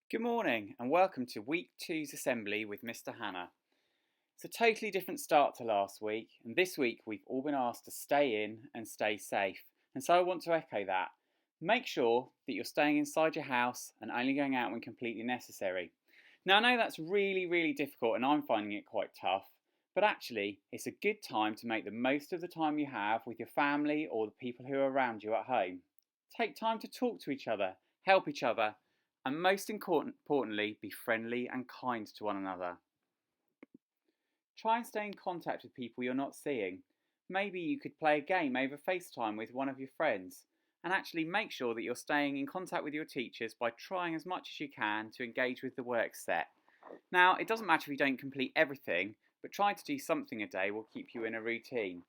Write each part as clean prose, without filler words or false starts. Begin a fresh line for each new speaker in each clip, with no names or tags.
Good morning and welcome to week two's assembly with Mr. Hanna. It's a totally different start to last week, and this week we've all been asked to stay in and stay safe. And so I want to echo that. Make sure that you're staying inside your house and only going out when completely necessary. Now I know that's really difficult and I'm finding it quite tough, but actually it's a good time to make the most of the time you have with your family or the people who are around you at home. Take time to talk to each other, help each other, and most importantly, be friendly and kind to one another. Try and stay in contact with people you're not seeing. Maybe you could play a game over FaceTime with one of your friends, and actually make sure that you're staying in contact with your teachers by trying as much as you can to engage with the work set. Now, it doesn't matter if you don't complete everything, but trying to do something a day will keep you in a routine.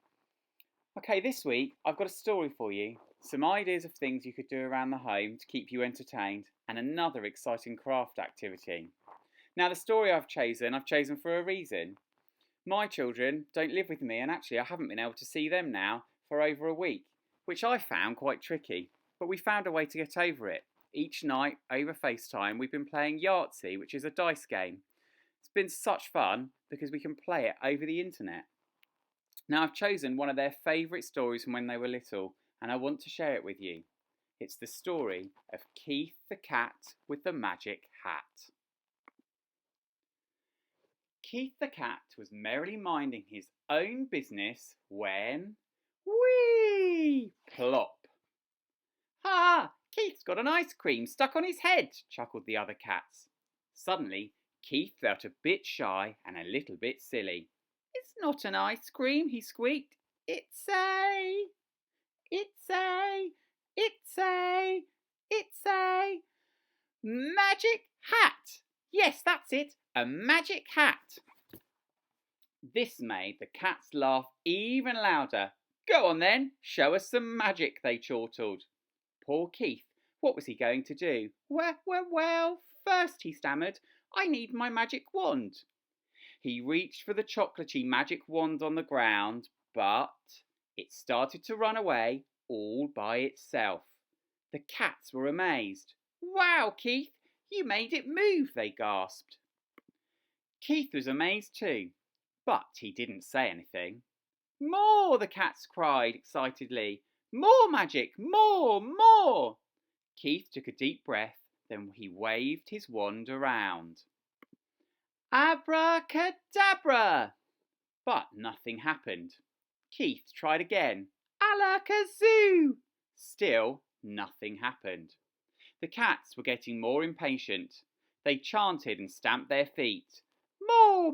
Okay, this week I've got a story for you, some ideas of things you could do around the home to keep you entertained, and another exciting craft activity. Now, the story I've chosen for a reason. My children don't live with me, and actually I haven't been able to see them now for over a week, which I found quite tricky, but we found a way to get over it. Each night over FaceTime we've been playing Yahtzee, which is a dice game. It's been such fun because we can play it over the internet. Now, I've chosen one of their favourite stories from when they were little, and I want to share it with you. It's the story of Keith the cat with the magic hat. Keith the cat was merrily minding his own business when, whee, plop. Ha! Keith's got an ice cream stuck on his head, chuckled the other cats. Suddenly, Keith felt a bit shy and a little bit silly. It's not an ice cream, he squeaked. It's a magic hat. Yes, that's it, a magic hat. This made the cats laugh even louder. Go on then, show us some magic, they chortled. Poor Keith, what was he going to do? Well, first, he stammered, I need my magic wand. He reached for the chocolatey magic wand on the ground, but it started to run away all by itself. The cats were amazed. Wow, Keith, you made it move, they gasped. Keith was amazed too, but he didn't say anything. More, the cats cried excitedly. More magic, more. Keith took a deep breath, then he waved his wand around. Abracadabra! But nothing happened. Keith tried again. Alakazoo! Still nothing happened. The cats were getting more impatient. They chanted and stamped their feet. More!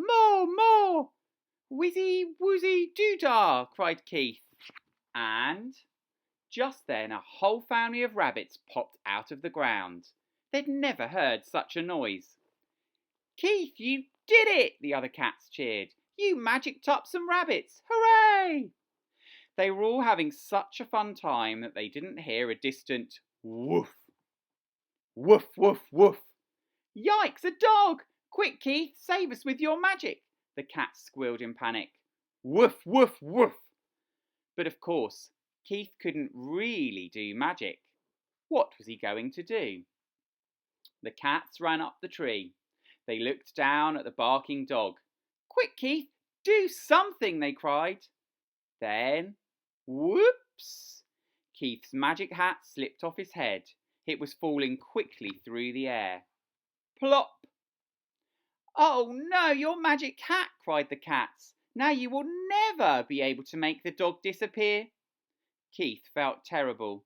Whizzy woozy doodah! Cried Keith. And just then a whole family of rabbits popped out of the ground. They'd never heard such a noise. Keith, you did it! The other cats cheered. You magicked up some rabbits! Hooray! They were all having such a fun time that they didn't hear a distant woof. Woof, woof, woof. Yikes, a dog! Quick, Keith, save us with your magic, the cats squealed in panic. Woof, woof, woof. But of course, Keith couldn't really do magic. What was he going to do? The cats ran up the tree. They looked down at the barking dog. Quick, Keith, do something, they cried. Then, whoops! Keith's magic hat slipped off his head. It was falling quickly through the air. Plop! Oh no, your magic hat, cried the cats. Now you will never be able to make the dog disappear. Keith felt terrible.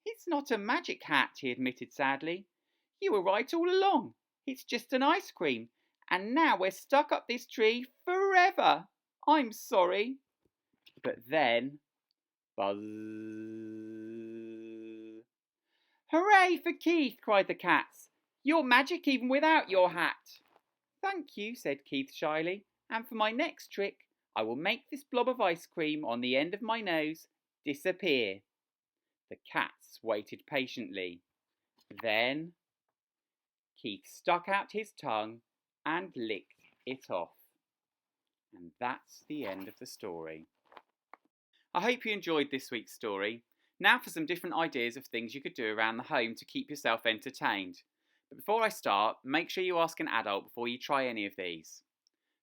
It's not a magic hat, he admitted sadly. You were right all along. It's just an ice cream, and now we're stuck up this tree forever. I'm sorry. But then, buzz. Hooray for Keith, cried the cats. You're magic even without your hat. Thank you, said Keith shyly, and for my next trick, I will make this blob of ice cream on the end of my nose disappear. The cats waited patiently. Then Keith stuck out his tongue and licked it off. And that's the end of the story. I hope you enjoyed this week's story. Now for some different ideas of things you could do around the home to keep yourself entertained. But before I start, make sure you ask an adult before you try any of these.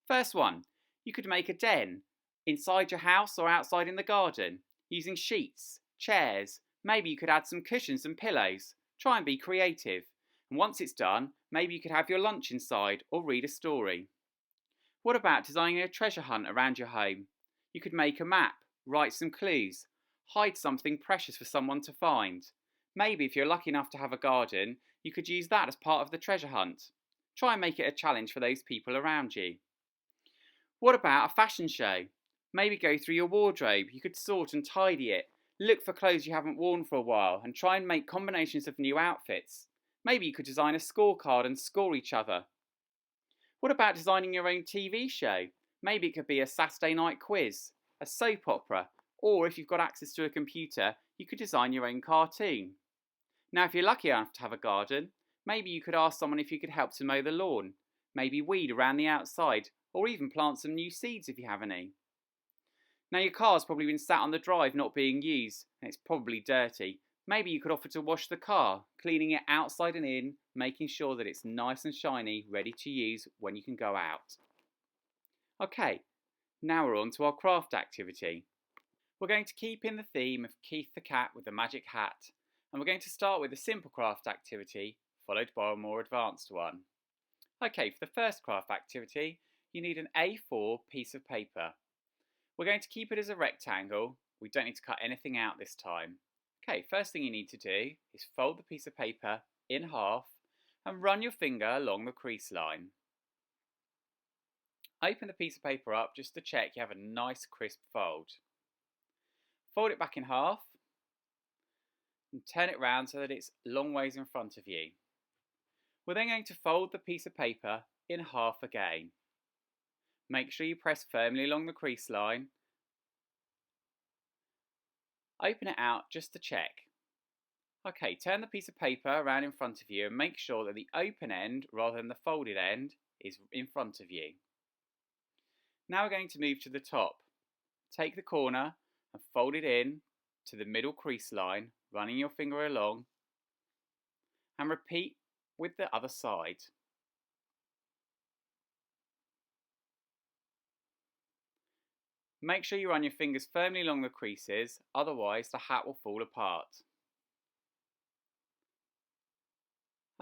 First one, you could make a den inside your house or outside in the garden using sheets, chairs, maybe you could add some cushions and pillows. Try and be creative. And once it's done, maybe you could have your lunch inside or read a story. What about designing a treasure hunt around your home? You could make a map, write some clues, hide something precious for someone to find. Maybe if you're lucky enough to have a garden, you could use that as part of the treasure hunt. Try and make it a challenge for those people around you. What about a fashion show? Maybe go through your wardrobe. You could sort and tidy it. Look for clothes you haven't worn for a while and try and make combinations of new outfits. Maybe you could design a scorecard and score each other. What about designing your own TV show? Maybe it could be a Saturday night quiz, a soap opera, or if you've got access to a computer, you could design your own cartoon. Now, if you're lucky enough to have a garden, maybe you could ask someone if you could help to mow the lawn, maybe weed around the outside, or even plant some new seeds if you have any. Now, your car's probably been sat on the drive not being used, and it's probably dirty. Maybe you could offer to wash the car, cleaning it outside and in, making sure that it's nice and shiny, ready to use when you can go out. Okay, now we're on to our craft activity. We're going to keep in the theme of Keith the Cat with the magic hat, and we're going to start with a simple craft activity, followed by a more advanced one. Okay, for the first craft activity, you need an A4 piece of paper. We're going to keep it as a rectangle. We don't need to cut anything out this time. Okay, first thing you need to do is fold the piece of paper in half and run your finger along the crease line. Open the piece of paper up just to check you have a nice crisp fold. Fold it back in half and turn it round so that it's long ways in front of you. We're then going to fold the piece of paper in half again. Make sure you press firmly along the crease line. Open it out just to check. Okay, turn the piece of paper around in front of you and make sure that the open end rather than the folded end is in front of you. Now we're going to move to the top. Take the corner and fold it in to the middle crease line, running your finger along, and repeat with the other side. Make sure you run your fingers firmly along the creases, otherwise the hat will fall apart.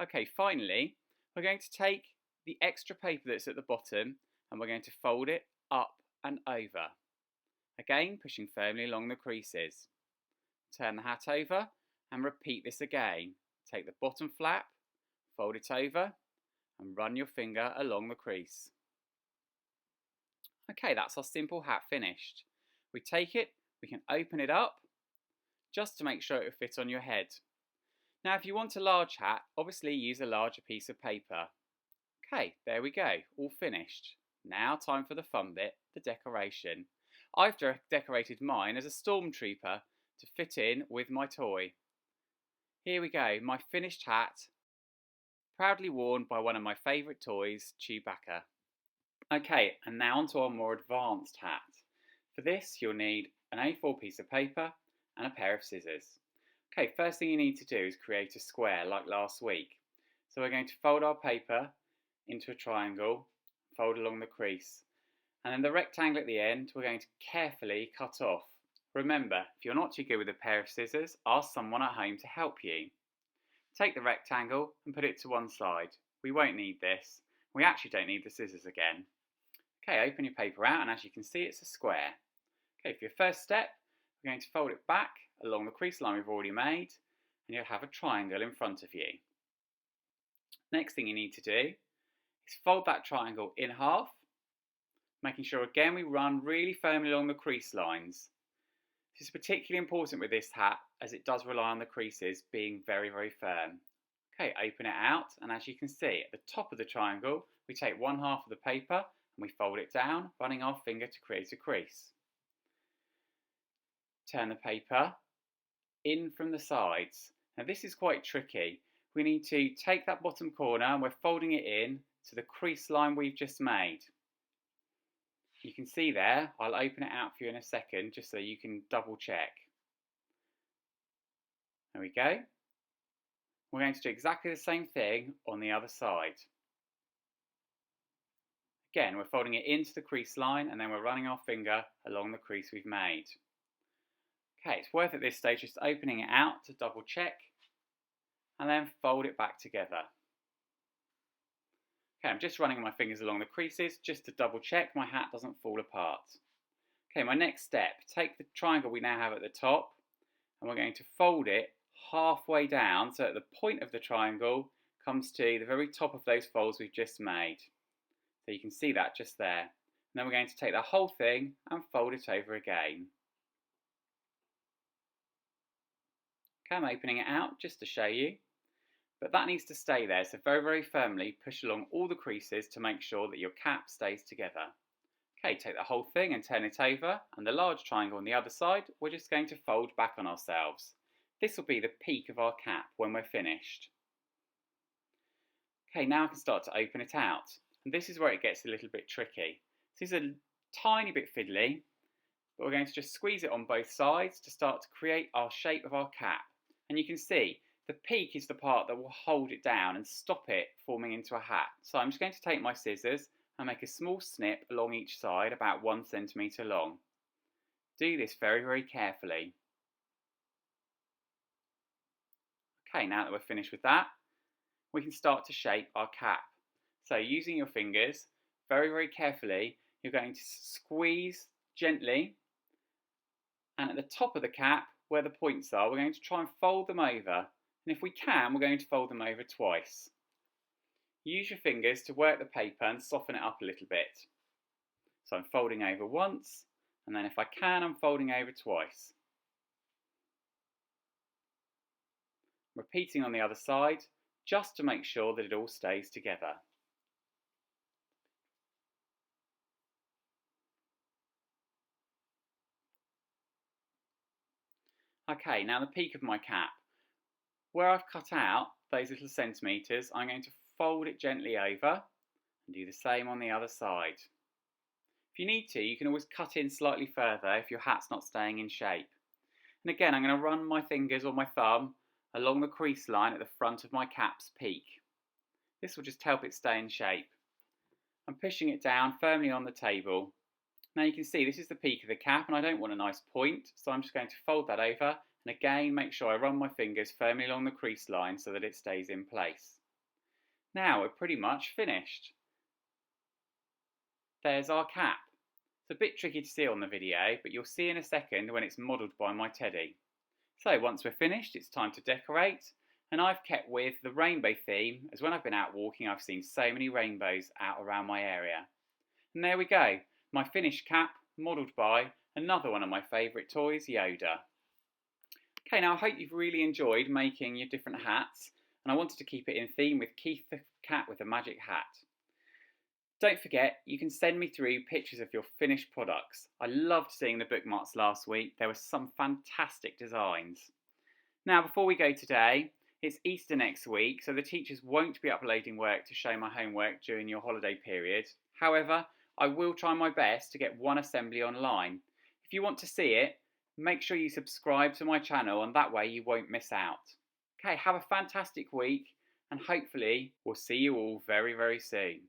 Okay, finally, we're going to take the extra paper that's at the bottom and we're going to fold it up and over. Again, pushing firmly along the creases. Turn the hat over and repeat this again. Take the bottom flap, fold it over and run your finger along the crease. Okay, that's our simple hat finished. We take it, we can open it up just to make sure it will fit on your head. Now if you want a large hat, obviously use a larger piece of paper. Okay, there we go, all finished. Now time for the fun bit, the decoration. I've decorated mine as a stormtrooper to fit in with my toy. Here we go, my finished hat, proudly worn by one of my favourite toys, Chewbacca. Okay, and now onto our more advanced hat. For this, you'll need an A4 piece of paper and a pair of scissors. Okay, first thing you need to do is create a square like last week. So we're going to fold our paper into a triangle, fold along the crease. And then the rectangle at the end, we're going to carefully cut off. Remember, if you're not too good with a pair of scissors, ask someone at home to help you. Take the rectangle and put it to one side. We won't need this. We actually don't need the scissors again. Okay, open your paper out and as you can see it's a square. Okay, for your first step, we're going to fold it back along the crease line we've already made and you'll have a triangle in front of you. Next thing you need to do is fold that triangle in half, making sure again we run really firmly along the crease lines. This is particularly important with this hat as it does rely on the creases being very, very firm. Okay, open it out and as you can see at the top of the triangle we take one half of the paper and we fold it down, running our finger to create a crease. Turn the paper in from the sides. Now this is quite tricky. We need to take that bottom corner and we're folding it in to the crease line we've just made. You can see there, I'll open it out for you in a second just so you can double check. There we go. We're going to do exactly the same thing on the other side. Again, we're folding it into the crease line and then we're running our finger along the crease we've made. Okay, it's worth at this stage just opening it out to double check and then fold it back together. Okay, I'm just running my fingers along the creases just to double check my hat doesn't fall apart. Okay, my next step, take the triangle we now have at the top and we're going to fold it halfway down so that the point of the triangle comes to the very top of those folds we've just made. So you can see that just there. And then we're going to take the whole thing and fold it over again. Okay, I'm opening it out just to show you. But that needs to stay there, so very, very firmly push along all the creases to make sure that your cap stays together. Okay, take the whole thing and turn it over, and the large triangle on the other side, we're just going to fold back on ourselves. This will be the peak of our cap when we're finished. Okay, now I can start to open it out, and this is where it gets a little bit tricky. This is a tiny bit fiddly, but we're going to just squeeze it on both sides to start to create our shape of our cap. And you can see the peak is the part that will hold it down and stop it forming into a hat. So I'm just going to take my scissors and make a small snip along each side, about 1 centimetre long. Do this very, very carefully. Okay, now that we're finished with that, we can start to shape our cap. So using your fingers, very, very carefully, you're going to squeeze gently, and at the top of the cap, where the points are, we're going to try and fold them over. And if we can, we're going to fold them over twice. Use your fingers to work the paper and soften it up a little bit. So I'm folding over once, and then if I can, I'm folding over twice. Repeating on the other side, just to make sure that it all stays together. Okay, now the peak of my cap. Where I've cut out those little centimetres, I'm going to fold it gently over and do the same on the other side. If you need to, you can always cut in slightly further if your hat's not staying in shape. And again, I'm going to run my fingers or my thumb along the crease line at the front of my cap's peak. This will just help it stay in shape. I'm pushing it down firmly on the table. Now you can see this is the peak of the cap and I don't want a nice point, so I'm just going to fold that over. And again, make sure I run my fingers firmly along the crease line so that it stays in place. Now we're pretty much finished. There's our cap. It's a bit tricky to see on the video, but you'll see in a second when it's modelled by my teddy. So once we're finished, it's time to decorate. And I've kept with the rainbow theme, as when I've been out walking, I've seen so many rainbows out around my area. And there we go, my finished cap, modelled by another one of my favourite toys, Yoda. Okay, now I hope you've really enjoyed making your different hats, and I wanted to keep it in theme with Keith the Cat with a Magic Hat. Don't forget, you can send me through pictures of your finished products. I loved seeing the bookmarks last week. There were some fantastic designs. Now, before we go today, it's Easter next week, so the teachers won't be uploading work to show my homework during your holiday period. However, I will try my best to get one assembly online. If you want to see it, make sure you subscribe to my channel and that way you won't miss out. Okay, have a fantastic week and hopefully we'll see you all very, very soon.